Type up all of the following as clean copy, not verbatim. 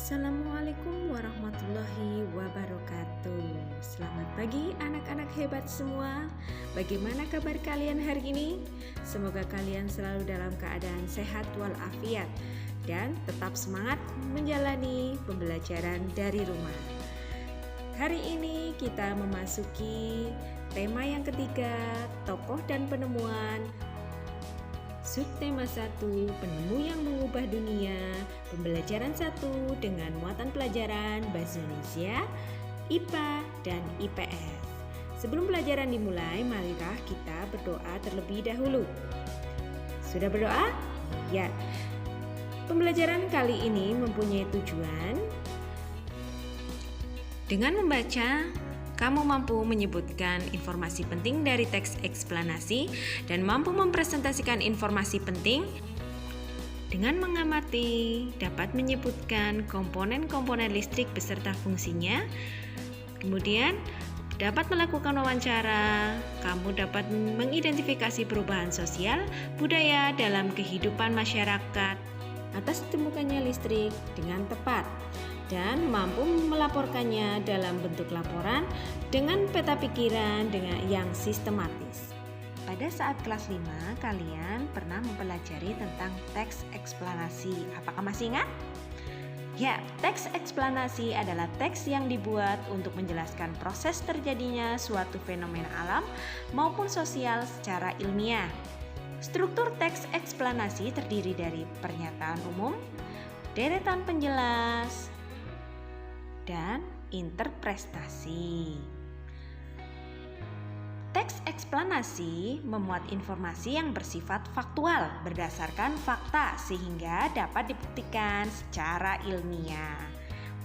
Assalamualaikum warahmatullahi wabarakatuh. Selamat pagi anak-anak hebat semua. Bagaimana kabar kalian hari ini? Semoga kalian selalu dalam keadaan sehat walafiat dan tetap semangat menjalani pembelajaran dari rumah. Hari ini kita memasuki tema yang ketiga, tokoh dan penemuan. Subtema 1, penemu yang mengubah dunia, pembelajaran 1 dengan muatan pelajaran Bahasa Indonesia, IPA, dan IPS. Sebelum pelajaran dimulai, marilah kita berdoa terlebih dahulu. Sudah berdoa? Ya. Pembelajaran kali ini mempunyai tujuan. Dengan membaca, kamu mampu menyebutkan informasi penting dari teks eksplanasi dan mampu mempresentasikan informasi penting. Dengan mengamati, dapat menyebutkan komponen-komponen listrik beserta fungsinya. Kemudian, dapat melakukan wawancara. Kamu dapat mengidentifikasi perubahan sosial, budaya dalam kehidupan masyarakat atas ditemukannya listrik dengan tepat, dan mampu melaporkannya dalam bentuk laporan dengan peta pikiran yang sistematis. Pada saat kelas 5, kalian pernah mempelajari tentang teks eksplanasi. Apakah masih ingat? Ya, teks eksplanasi adalah teks yang dibuat untuk menjelaskan proses terjadinya suatu fenomena alam maupun sosial secara ilmiah. Struktur teks eksplanasi terdiri dari pernyataan umum, deretan penjelas, dan interpretasi. Teks eksplanasi memuat informasi yang bersifat faktual berdasarkan fakta sehingga dapat dibuktikan secara ilmiah.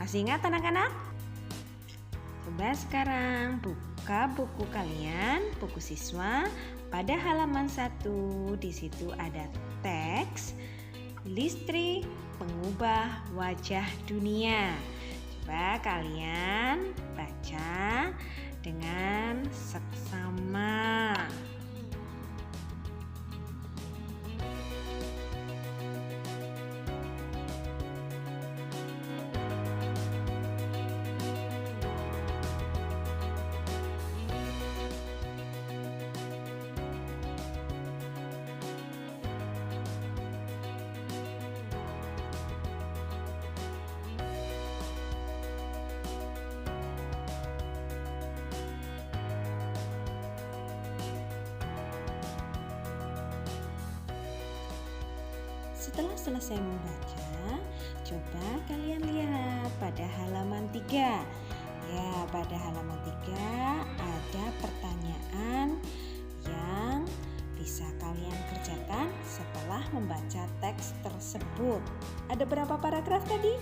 Masih ingat anak-anak? Coba sekarang buka buku kalian, buku siswa, pada halaman 1. Di situ ada teks listrik pengubah wajah dunia. Coba kalian baca dengan seksama. Setelah selesai membaca, coba kalian lihat pada halaman 3. Ya, pada halaman 3 ada pertanyaan yang bisa kalian kerjakan setelah membaca teks tersebut. Ada berapa paragraf tadi?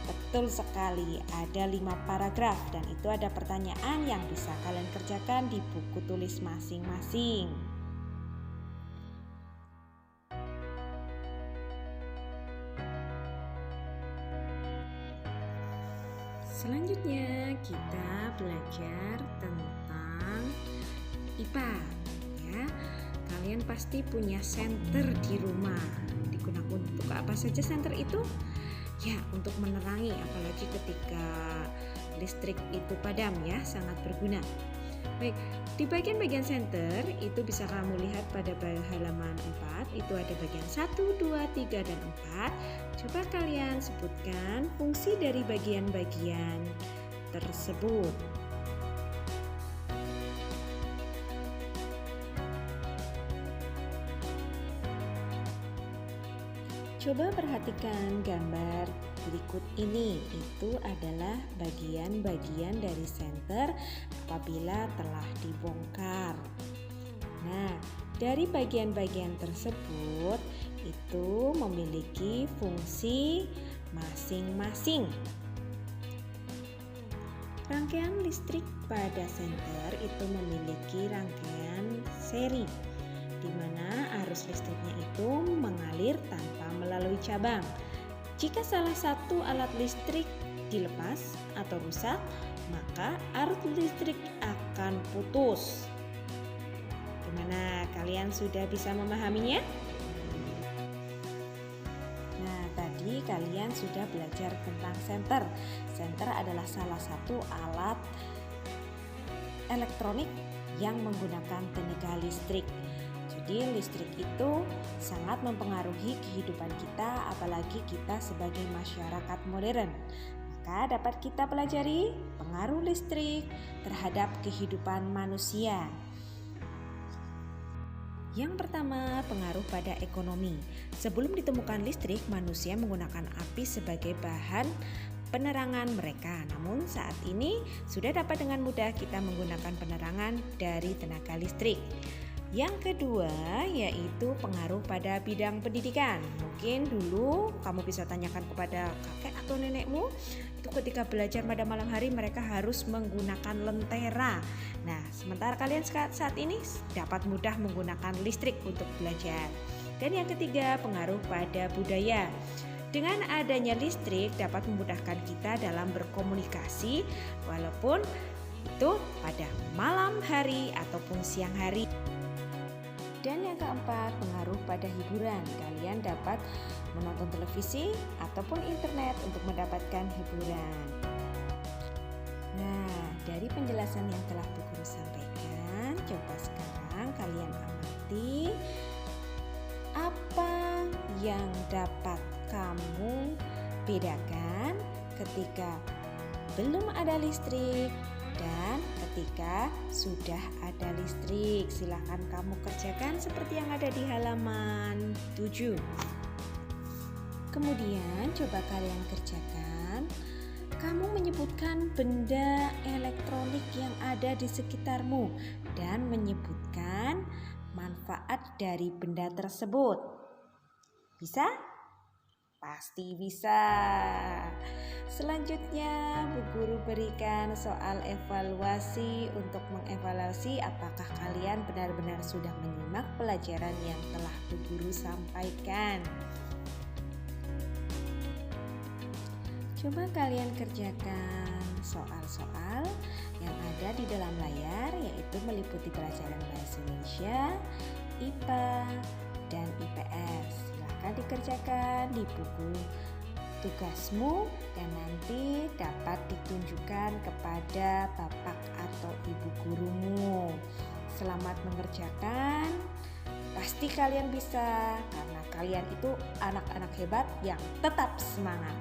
Betul sekali, ada 5 paragraf dan itu ada pertanyaan yang bisa kalian kerjakan di buku tulis masing-masing. Selanjutnya kita belajar tentang IPA ya. Kalian pasti punya senter di rumah. Digunakan untuk apa saja senter itu? Ya, untuk menerangi, apalagi ketika listrik itu padam ya, sangat berguna. Baik, di bagian-bagian senter itu bisa kamu lihat pada halaman 4, itu ada bagian 1, 2, 3, dan 4. Coba kalian sebutkan fungsi dari bagian-bagian tersebut. Coba perhatikan gambar berikut ini. Itu adalah bagian-bagian dari senter apabila telah dibongkar. Nah, dari bagian-bagian tersebut itu memiliki fungsi masing-masing. Rangkaian listrik pada senter itu memiliki rangkaian seri, di mana arus listriknya itu mengalir tanpa melalui cabang. Jika salah satu alat listrik dilepas atau rusak, maka arus listrik akan putus. Gimana? Kalian sudah bisa memahaminya? Nah, tadi tadi kalian sudah belajar tentang senter. Senter adalah salah satu alat elektronik yang menggunakan tenaga listrik. Jadi listrik itu sangat mempengaruhi kehidupan kita, apalagi kita sebagai masyarakat modern. Maka dapat kita pelajari pengaruh listrik terhadap kehidupan manusia. Yang pertama, pengaruh pada ekonomi. Sebelum ditemukan listrik, manusia menggunakan api sebagai bahan penerangan mereka. Namun saat ini sudah dapat dengan mudah kita menggunakan penerangan dari tenaga listrik. Yang kedua yaitu pengaruh pada bidang pendidikan. Mungkin dulu kamu bisa tanyakan kepada kakek atau nenekmu, itu ketika belajar pada malam hari mereka harus menggunakan lentera. Nah, sementara kalian saat ini dapat mudah menggunakan listrik untuk belajar. Dan yang ketiga, pengaruh pada budaya. Dengan adanya listrik dapat memudahkan kita dalam berkomunikasi walaupun itu pada malam hari ataupun siang hari. Dan yang keempat, pengaruh pada hiburan. Kalian dapat menonton televisi ataupun internet untuk mendapatkan hiburan. Nah, dari penjelasan yang telah Bu Guru sampaikan, coba sekarang kalian amati apa yang dapat kamu bedakan ketika belum ada listrik dan ketika sudah ada listrik. Silahkan kamu kerjakan seperti yang ada di halaman 7. Kemudian coba kalian kerjakan. Kamu menyebutkan benda elektronik yang ada di sekitarmu dan menyebutkan manfaat dari benda tersebut. Bisa? Pasti bisa. Selanjutnya, Bu Guru berikan soal evaluasi untuk mengevaluasi apakah kalian benar-benar sudah menyimak pelajaran yang telah Bu Guru sampaikan. Coba kalian kerjakan soal-soal yang ada di dalam layar, yaitu meliputi pelajaran Bahasa Indonesia, IPA, dan IPS. Silakan dikerjakan di buku tugasmu dan nanti dapat ditunjukkan kepada bapak atau ibu gurumu. Selamat mengerjakan. Pasti kalian bisa karena kalian itu anak-anak hebat yang tetap semangat.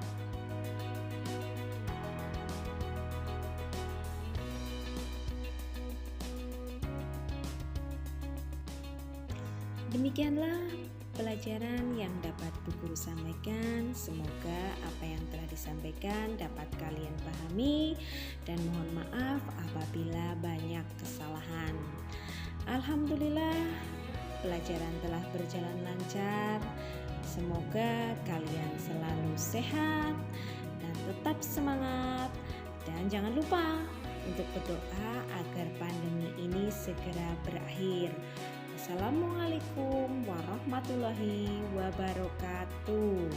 Demikianlah pelajaran yang dapat Bu Guru sampaikan. Semoga apa yang telah disampaikan dapat kalian pahami dan mohon maaf apabila banyak kesalahan. Alhamdulillah pelajaran telah berjalan lancar. Semoga kalian selalu sehat dan tetap semangat, dan jangan lupa untuk berdoa agar pandemi ini segera berakhir. Assalamualaikum warahmatullahi wabarakatuh.